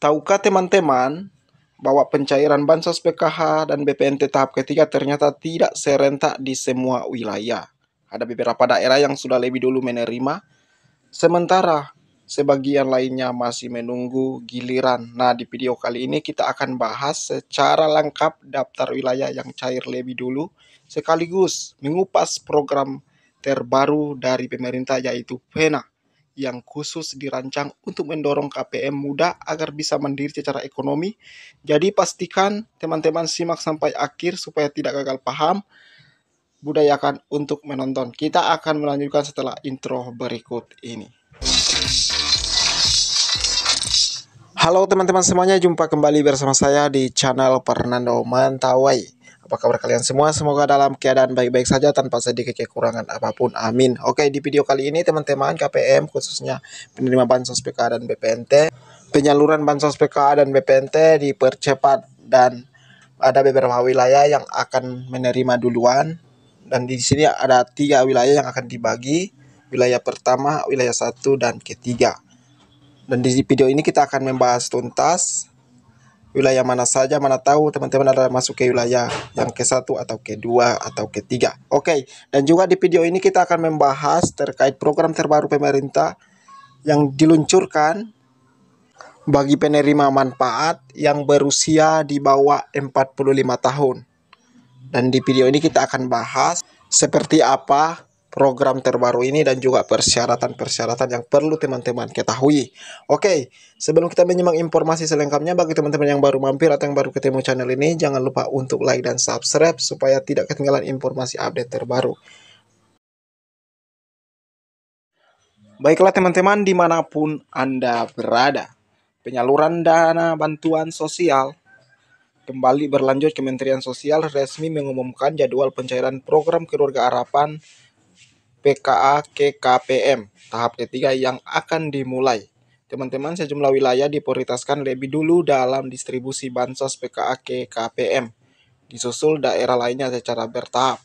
Tahukah teman-teman bahwa pencairan Bansos PKH dan BPNT tahap ketiga ternyata tidak serentak di semua wilayah? Ada beberapa daerah yang sudah lebih dulu menerima, sementara sebagian lainnya masih menunggu giliran. Nah, di video kali ini kita akan bahas secara lengkap daftar wilayah yang cair lebih dulu, sekaligus mengupas program terbaru dari pemerintah yaitu PENA, yang khusus dirancang untuk mendorong KPM muda agar bisa mandiri secara ekonomi. Jadi pastikan teman-teman simak sampai akhir supaya tidak gagal paham. Budayakan untuk menonton. Kita akan melanjutkan setelah intro berikut ini. Halo teman-teman semuanya, jumpa kembali bersama saya di channel Fernando Mantawai. Apa kabar kalian semua? Semoga dalam keadaan baik-baik saja tanpa sedikit kekurangan apapun. Amin. Oke, di video kali ini teman-teman, KPM khususnya penerima Bansos PKH dan BPNT, penyaluran Bansos PKH dan BPNT dipercepat dan ada beberapa wilayah yang akan menerima duluan. Dan di sini ada 3 wilayah yang akan dibagi. Wilayah pertama, wilayah 1 dan ketiga. Dan di video ini kita akan membahas tuntas wilayah mana saja, mana tahu teman-teman ada masuk ke wilayah yang ke-1 atau ke-2 atau ke-3. Oke, dan juga di video ini kita akan membahas terkait program terbaru pemerintah yang diluncurkan bagi penerima manfaat yang berusia di bawah 45 tahun. Dan di video ini kita akan bahas seperti apa program terbaru ini dan juga persyaratan-persyaratan yang perlu teman-teman ketahui. Oke, sebelum kita menyimak informasi selengkapnya, bagi teman-teman yang baru mampir atau yang baru ketemu channel ini, jangan lupa untuk like dan subscribe supaya tidak ketinggalan informasi update terbaru. Baiklah teman-teman, dimanapun Anda berada, penyaluran dana bantuan sosial kembali berlanjut. Kementerian Sosial resmi mengumumkan jadwal pencairan program Keluarga Harapan PKA ke KPM tahap ketiga yang akan dimulai. Teman-teman, sejumlah wilayah diprioritaskan lebih dulu dalam distribusi Bansos PKA ke KPM, disusul daerah lainnya secara bertahap.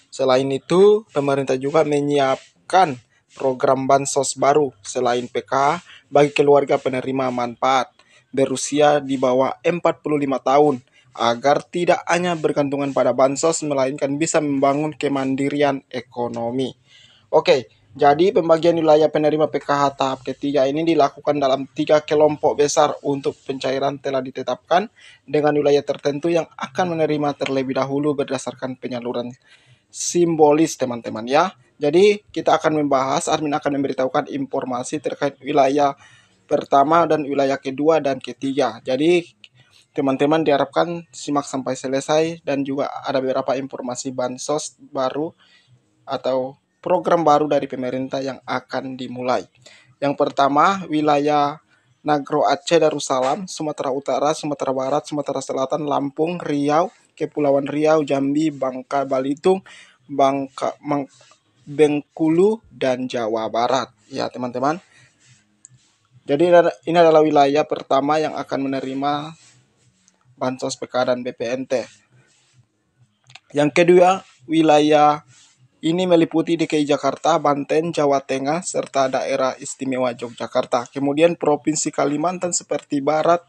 Selain itu, pemerintah juga menyiapkan program Bansos baru selain PKH bagi keluarga penerima manfaat berusia di bawah 45 tahun agar tidak hanya bergantungan pada Bansos melainkan bisa membangun kemandirian ekonomi. Oke, jadi pembagian wilayah penerima PKH tahap ketiga ini dilakukan dalam 3 kelompok besar untuk pencairan telah ditetapkan dengan wilayah tertentu yang akan menerima terlebih dahulu berdasarkan penyaluran simbolis teman-teman ya. Jadi kita akan membahas, admin akan memberitahukan informasi terkait wilayah pertama dan wilayah kedua dan ketiga. Jadi teman-teman diharapkan simak sampai selesai dan juga ada beberapa informasi bansos baru atau program baru dari pemerintah yang akan dimulai. Yang pertama, wilayah Nagro Aceh Darussalam, Sumatera Utara, Sumatera Barat, Sumatera Selatan, Lampung, Riau, Kepulauan Riau, Jambi, Bangka Belitung, Bengkulu, dan Jawa Barat. Ya teman-teman. Jadi ini adalah wilayah pertama yang akan menerima Bansos PKH dan BPNT. Yang kedua, wilayah ini meliputi DKI Jakarta, Banten, Jawa Tengah, serta daerah istimewa Yogyakarta. Kemudian Provinsi Kalimantan seperti Barat,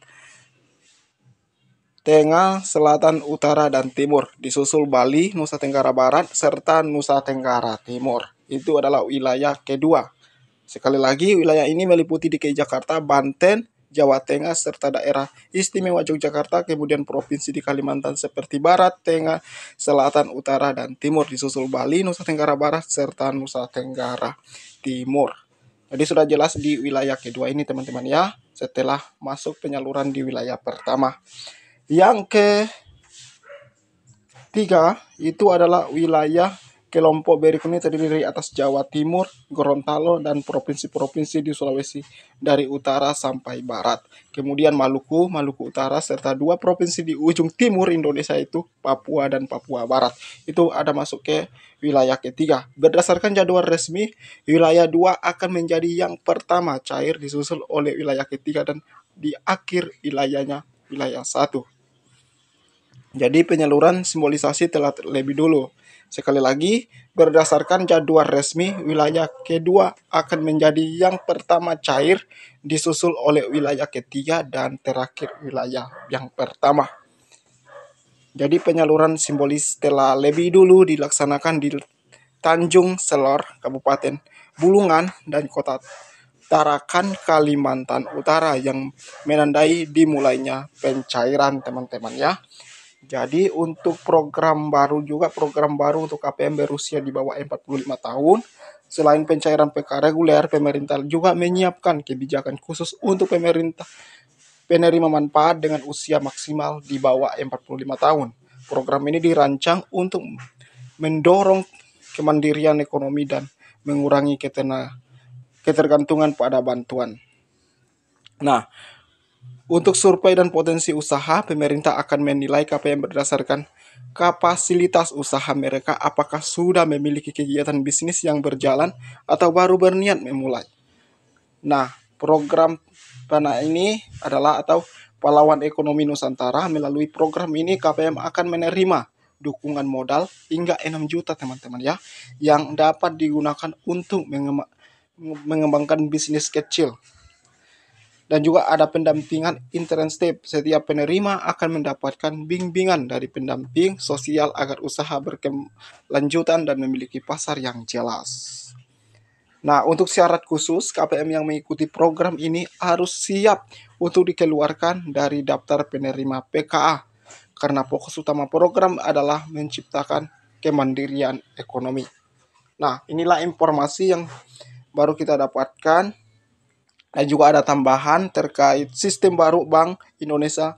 Tengah, Selatan, Utara, dan Timur. Disusul Bali, Nusa Tenggara Barat, serta Nusa Tenggara Timur. Itu adalah wilayah kedua. Sekali lagi, wilayah ini meliputi DKI Jakarta, Banten, Jawa Tengah, serta daerah istimewa Yogyakarta, kemudian provinsi di Kalimantan seperti Barat, Tengah, Selatan, Utara, dan Timur, disusul Bali, Nusa Tenggara Barat, serta Nusa Tenggara Timur. Jadi sudah jelas di wilayah kedua ini teman-teman ya, setelah masuk penyaluran di wilayah pertama. Yang ketiga itu adalah wilayah kelompok berikut ini terdiri atas Jawa Timur, Gorontalo, dan provinsi-provinsi di Sulawesi dari utara sampai barat. Kemudian Maluku, Maluku Utara, serta 2 provinsi di ujung timur Indonesia itu Papua dan Papua Barat. Itu ada masuk ke wilayah ketiga. Berdasarkan jadwal resmi, wilayah 2 akan menjadi yang pertama cair disusul oleh wilayah ketiga dan di akhir wilayahnya wilayah 1. Jadi penyaluran simbolisasi telah lebih dulu. Sekali lagi, berdasarkan jadwal resmi, wilayah kedua akan menjadi yang pertama cair, disusul oleh wilayah ketiga dan terakhir wilayah yang pertama. Jadi penyaluran simbolis telah lebih dulu dilaksanakan di Tanjung Selor, Kabupaten Bulungan, dan Kota Tarakan, Kalimantan Utara yang menandai dimulainya pencairan teman-teman ya. Jadi untuk program baru untuk KPM berusia di bawah 45 tahun. Selain pencairan PK reguler, pemerintah juga menyiapkan kebijakan khusus untuk penerima manfaat dengan usia maksimal di bawah 45 tahun. Program ini dirancang untuk mendorong kemandirian ekonomi dan mengurangi ketergantungan pada bantuan. Nah, untuk survei dan potensi usaha, pemerintah akan menilai KPM berdasarkan kapasitas usaha mereka, apakah sudah memiliki kegiatan bisnis yang berjalan atau baru berniat memulai. Nah, program Dana ini adalah atau Pahlawan Ekonomi Nusantara. Melalui program ini KPM akan menerima dukungan modal hingga 6 juta teman-teman ya, yang dapat digunakan untuk mengembangkan bisnis kecil. Dan juga ada pendampingan internship. Setiap penerima akan mendapatkan bimbingan dari pendamping sosial agar usaha berkelanjutan dan memiliki pasar yang jelas. Nah, untuk syarat khusus, KPM yang mengikuti program ini harus siap untuk dikeluarkan dari daftar penerima PKA. Karena fokus utama program adalah menciptakan kemandirian ekonomi. Nah, inilah informasi yang baru kita dapatkan. Dan juga ada tambahan terkait sistem baru Bank Indonesia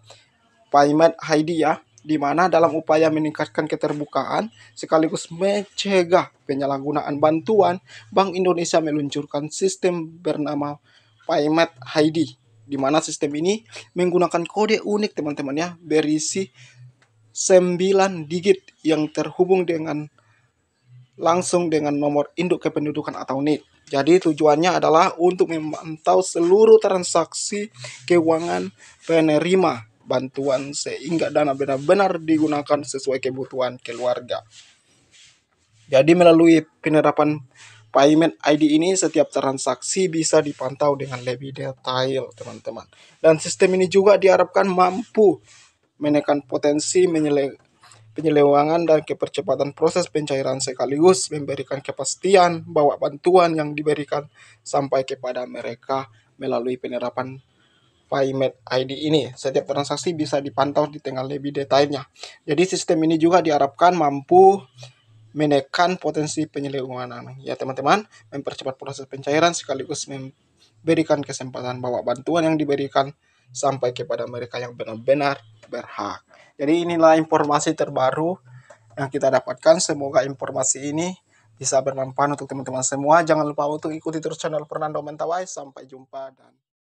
Payment ID ya, di mana dalam upaya meningkatkan keterbukaan sekaligus mencegah penyalahgunaan bantuan, Bank Indonesia meluncurkan sistem bernama Payment ID, di mana sistem ini menggunakan kode unik teman-teman ya, berisi 9 digit yang terhubung langsung dengan nomor induk kependudukan atau NIK. Jadi tujuannya adalah untuk memantau seluruh transaksi keuangan penerima bantuan sehingga dana benar-benar digunakan sesuai kebutuhan keluarga. Jadi melalui penerapan Payment ID ini setiap transaksi bisa dipantau dengan lebih detail teman-teman. Dan sistem ini juga diharapkan mampu menekan potensi penyelewengan dan kepercepatan proses pencairan sekaligus memberikan kepastian bahwa bantuan yang diberikan sampai kepada mereka melalui penerapan Payment ID ini. Setiap transaksi bisa dipantau di tengah lebih detailnya. Jadi sistem ini juga diharapkan mampu menekan potensi penyelewengan ya teman-teman, mempercepat proses pencairan sekaligus memberikan kesempatan bahwa bantuan yang diberikan sampai kepada mereka yang benar-benar berhak. Jadi inilah informasi terbaru yang kita dapatkan. Semoga informasi ini bisa bermanfaat untuk teman-teman semua. Jangan lupa untuk ikuti terus channel Fernando Mentawai. Sampai jumpa dan